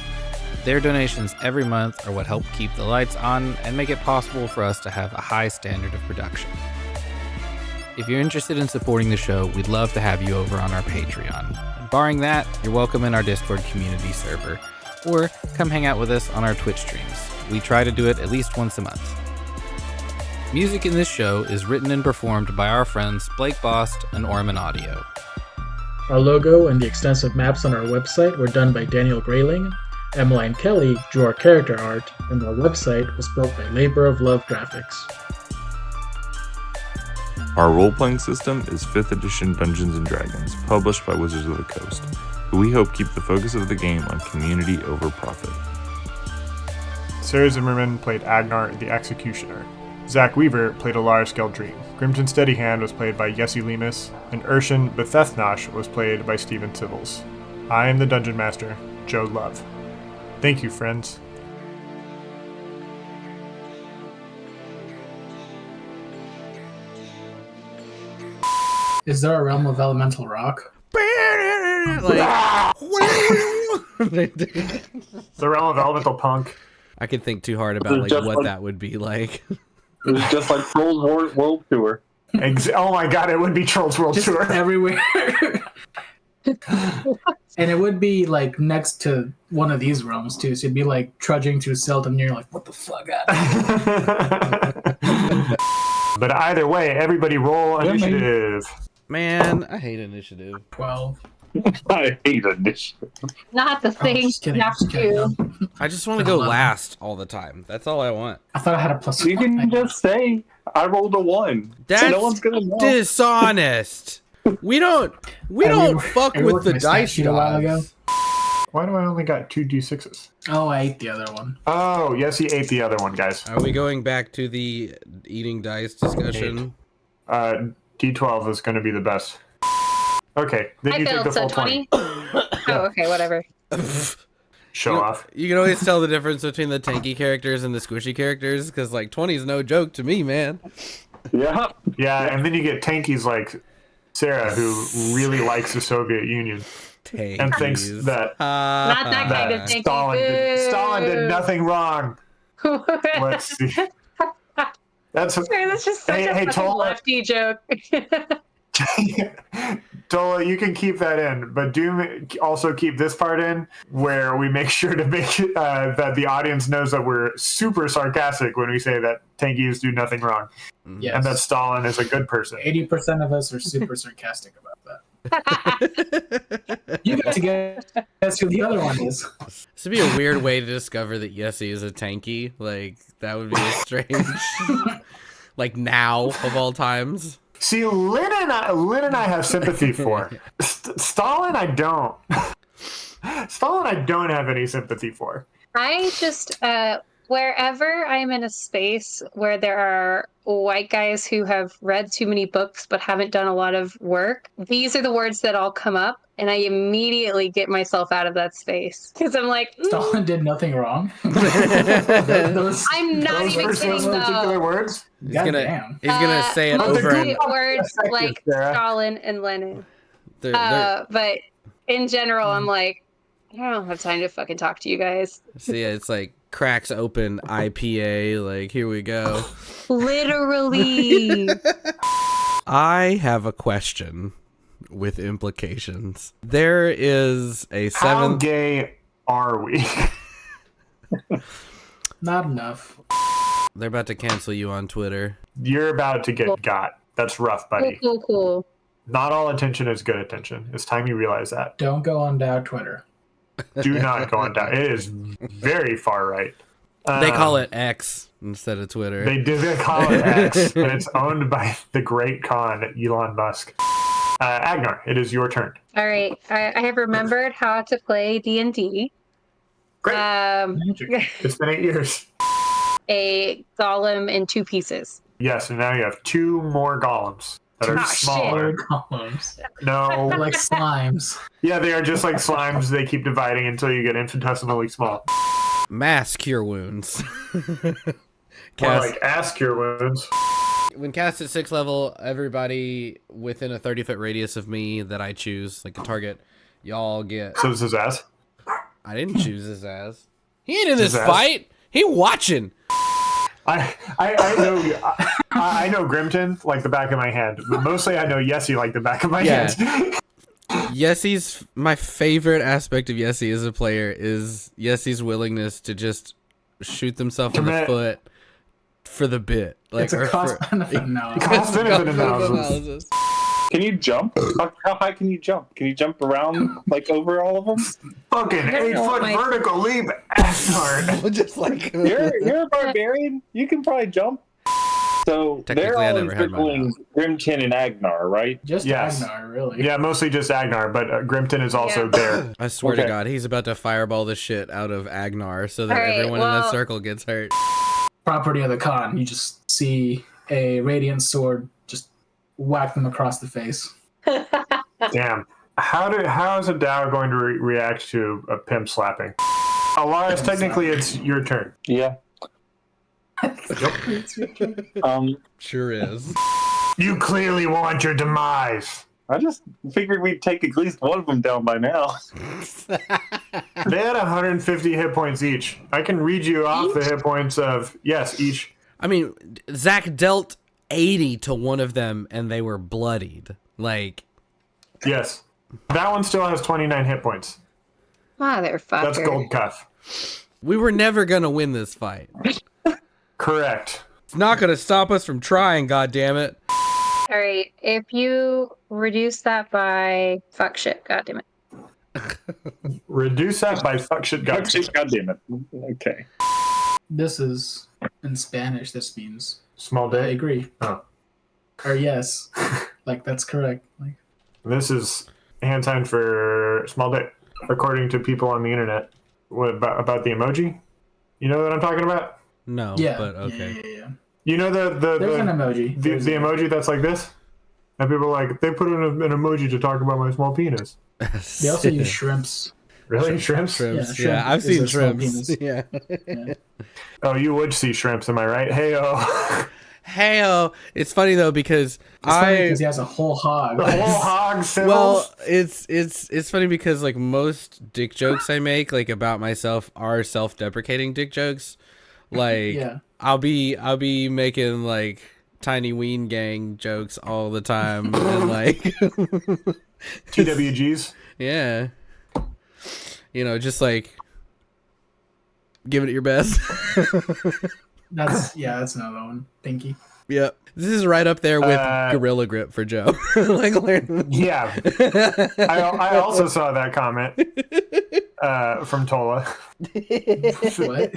Their donations every month are what help keep the lights on and make it possible for us to have a high standard of production. If you're interested in supporting the show, we'd love to have you over on our Patreon. And barring that, you're welcome in our Discord community server, or come hang out with us on our Twitch streams. We try to do it at least once a month. Music in this show is written and performed by our friends Blake Bost and Orman Audio. Our logo and the extensive maps on our website were done by Daniel Grayling. Emmaline Kelly drew our character art, and our website was built by Labor of Love Graphics. Our role-playing system is 5th edition Dungeons & Dragons, published by Wizards of the Coast, who we hope keep the focus of the game on community over profit. Sarah Zimmerman played Agnar the Executioner. Zach Weaver played Elaris Gaeldrim. Grimton Steadyhand was played by Yessy Lemus, and Irshen Bhethethnosh was played by Stephen Sivils. I am the Dungeon Master, Joe Love. Thank you, friends. Is there a realm of elemental rock? Like, The realm of elemental punk. I could think too hard about like what that would be like. It's just like Trolls World Tour. Oh my god, it would be Trolls World Just Tour. everywhere. And it would be like next to one of these realms too. So you'd be like trudging through Seldom, and you're like, what the fuck? But either way, everybody roll initiative. Man, I hate initiative. 12. I hate initiative. Not the thing just kidding, you have to just kidding. do. I just want to go last all the time. That's all I want. I thought I had a plus You one. can just say, I rolled a 1. That's So no one's gonna know. dishonest. We don't fuck I with worked the my stat dice sheet a while ago. gods. Why do I only got 2 d6s? Oh, I ate the other one. Oh, yes, he ate the other one, guys. Are we going back to the eating dice discussion? D12 is going to be the best. Okay, then I you take the failed, so full 20. 20. Oh, okay, whatever. Show off. You can always tell the difference between the tanky characters and the squishy characters, because like 20 is no joke to me, man. Yeah. Yeah, and then you get tankies like Sarah, who really likes the Soviet Union and thinks that Not that kind of tanky. Stalin did nothing wrong. Let's see. That's just such a fucking Tola. lefty joke. Tola, you can keep that in, but do also keep this part in where we make sure to make that the audience knows that we're super sarcastic when we say that tankies do nothing wrong, Yes. and that Stalin is a good person. 80% of us are super sarcastic about that. You got to guess who the other one is. This would be a weird way to discover that Yessy is a tanky. Like, that would be a strange... like, now, of all times. See, Lynn and I have sympathy for. Stalin, I don't. Stalin, I don't have any sympathy for. I just, wherever I'm in a space where there are white guys who have read too many books but haven't done a lot of work, these are the words that all come up, and I immediately get myself out of that space. Because I'm like, Stalin did nothing wrong. I'm not even kidding, Those particular though. words? He's gonna say it Mostly over and... words like Sarah. Stalin and Lenin. They're- But in general, I'm like, I don't have time to fucking talk to you guys. See, it's like cracks open IPA. Like, here we go. Literally. I have a question with implications. There is a How 7th... gay are we? Not enough. They're about to cancel you on Twitter. You're about to get got. That's rough, buddy. Cool. Not all attention is good attention. It's time you realize that. Don't go on Dow Twitter. Do not go on down. It is very far right. They call it X instead of Twitter. They call it X, and it's owned by the great con, Elon Musk. Agnar, it is your turn. All right. I have remembered how to play D&D. Great. It's been 8 years. A golem in 2 pieces. Yes, and now you have 2 more golems that are smaller. Columns. No. Like slimes. Yeah, they are just like slimes. They keep dividing until you get infinitesimally small. Mass cure wounds. Or Cast, like ass cure wounds. when cast at 6th level, everybody within a 30-foot radius of me that I choose, like a target, y'all get... So this is ass. I didn't choose his ass. He ain't in this His ass? fight. He watching. I know Grimton like the back of my hand. But mostly I know Yessy like the back of my Yeah. hand. Yessy's... My favorite aspect of Yessy as a player is Yessy's willingness to just shoot themselves in the Commit. foot for the bit. Like, It's a or cost-benefit analysis. Cost-benefit analysis. Can you jump? How high can you jump? Can you jump around, like, over all of them? Fucking 8-foot vertical leap, Asgard. Just like... You're a barbarian. You can probably jump. So Technically, they're I all never had mine encircling Grimton and Agnar, right? Just Yes. Agnar, really. Yeah, mostly just Agnar, but Grimton is also there. I swear to Okay. God, he's about to fireball the shit out of Agnar so that All right, everyone in well- that circle gets hurt. Property of the con. You just see a radiant sword just whack them across the face. Damn. How is a Dow going to react to a pimp slapping? Elaris, technically it's your turn. Yeah. Sure is. You clearly want your demise. I just figured we'd take at least one of them down by now. They had 150 hit points each. I can read you off the hit points of, yes, each. I mean, Zach dealt 80 to one of them, and they were bloodied. Like, yes. That one still has 29 hit points. Motherfucker. That's gold cuff. we were never going to win this fight. Correct. It's not going to stop us from trying, goddammit. All right, if you reduce that by fuck shit, goddammit. Reduce that by fuck shit, God damn it. Okay. This is in Spanish. This means Small I day. agree. Oh. Or yes. Like, that's correct. Like, This is hand sign for small day, according to people on the internet. What about the emoji? You know what I'm talking about? No, yeah. but okay. Yeah. You know There's an emoji. the emoji that's like this? And people are like, they put in an emoji to talk about my small penis. They also use shrimps. Really? Shrimps? Shrimps. Yeah, Yeah, I've shrimp seen is a small shrimps. penis. Yeah. Yeah. Oh, you would see shrimps, am I right? Hey-oh. Hey, it's funny though because Because he has a whole hog. The whole hog Sivils. well, it's funny because like most dick jokes I make like about myself are self-deprecating dick jokes. Like Yeah. I'll be making like tiny ween gang jokes all the time and like TWGs. yeah. You know, just like giving it your best. That's another one. Pinky. Yep. This is right up there with Gorilla Grip for Joe. Like, Yeah. I also saw that comment from Tola. What?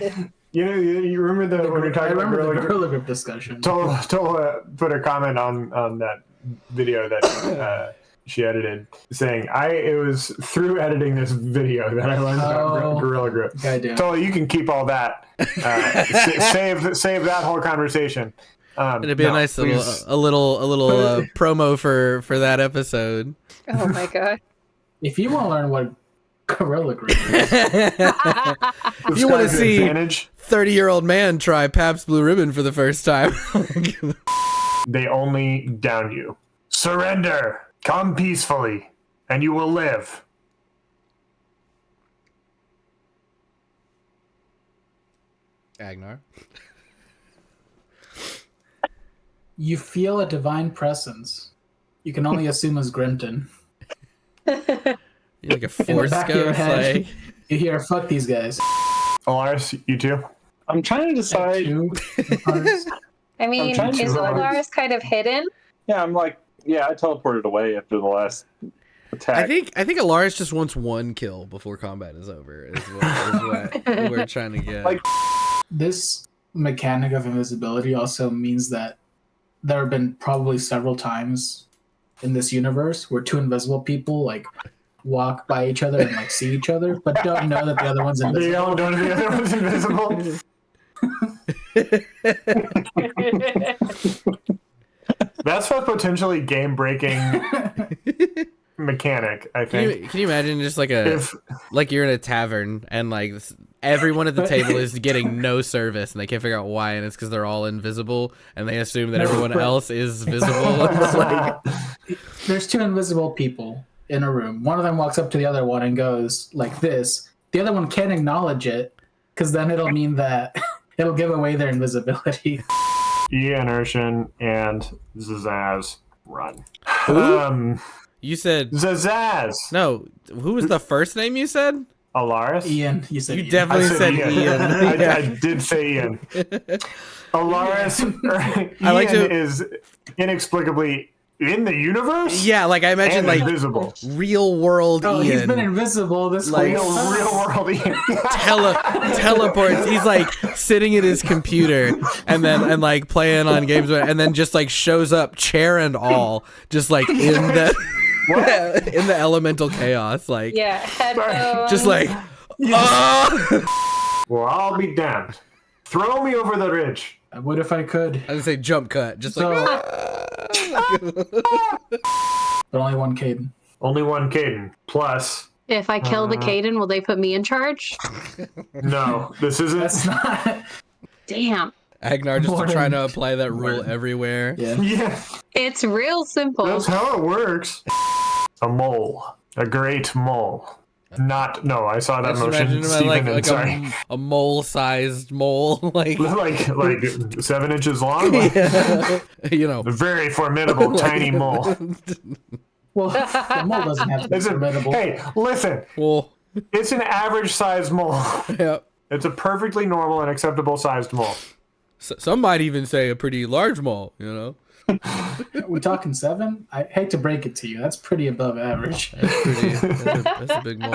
You remember when we were talking about the Gorilla Grip? Gorilla Grip discussion. Tola put a comment on that video that she edited saying, it was through editing this video that I learned about Gorilla Grip. Goddamn. Tola, you can keep all that. Save that whole conversation. it'd be a nice little promo for that episode. Oh my god. If you want to learn what Gorilla Grip is, If you want to see 30-year-old man try Pabst Blue Ribbon for the first time. they only down you. Surrender. Come peacefully, and you will live. Agnar. you feel a divine presence. You can only assume as Grimton. You're like a In the force back of your ghost. head, Like, you hear, fuck these guys. Elaris, you too? I'm trying to decide. I mean, trying to is remember. Elaris kind of hidden? Yeah, I'm like, I teleported away after the last attack. I think Elaris just wants one kill before combat is over. Is what we're trying to get. Like- This mechanic of invisibility also means that there have been probably several times in this universe where two invisible people like walk by each other and like see each other, but don't know that the other one's invisible. They all don't know the other one's invisible. That's a potentially game-breaking mechanic, I think. Can you imagine just like like you're in a tavern and like everyone at the table is getting no service and they can't figure out why, and it's because they're all invisible and they assume that everyone else is visible. It's like, there's two invisible people in a room. One of them walks up to the other one and goes like this. The other one can't acknowledge it because then it'll mean that it'll give away their invisibility. Ian, Irshen, and Zazaz run. you said Zazaz! no. Who was the first name you said? Alaris? Ian, you said You Ian. definitely said Ian. I did say Ian. Alaris, Ian is inexplicably in the universe? Yeah, like I imagine And like invisible. real world Oh, Ian. he's been invisible this Like, whole time. Real world Ian. Teleports. He's like sitting at his computer and like playing on games and then just like shows up, chair and all, just like in the in the elemental chaos, like Yeah, headphones. just like Well, I'll be damned. Throw me over the ridge. I would if I could. I would say jump cut, just So, like but only one Caden. Only one Caden. Plus, If I kill the Caden, will they put me in charge? no, this isn't. That's not. Damn. Agnar just Morning. trying to apply that rule everywhere. Yeah. Yeah, It's real simple. that's how it works. A mole. A great mole. No, I saw that Just motion, imagine Steven, like and sorry. a mole-sized mole, like like 7 inches long? Like, you know. a very formidable tiny mole. Well, the mole doesn't have to be formidable. Hey, listen. Well, It's an average sized mole. yeah. It's a perfectly normal and acceptable sized mole. Some might even say a pretty large mole. You know. We talking 7? I hate to break it to you. That's pretty above average. That's a big mole.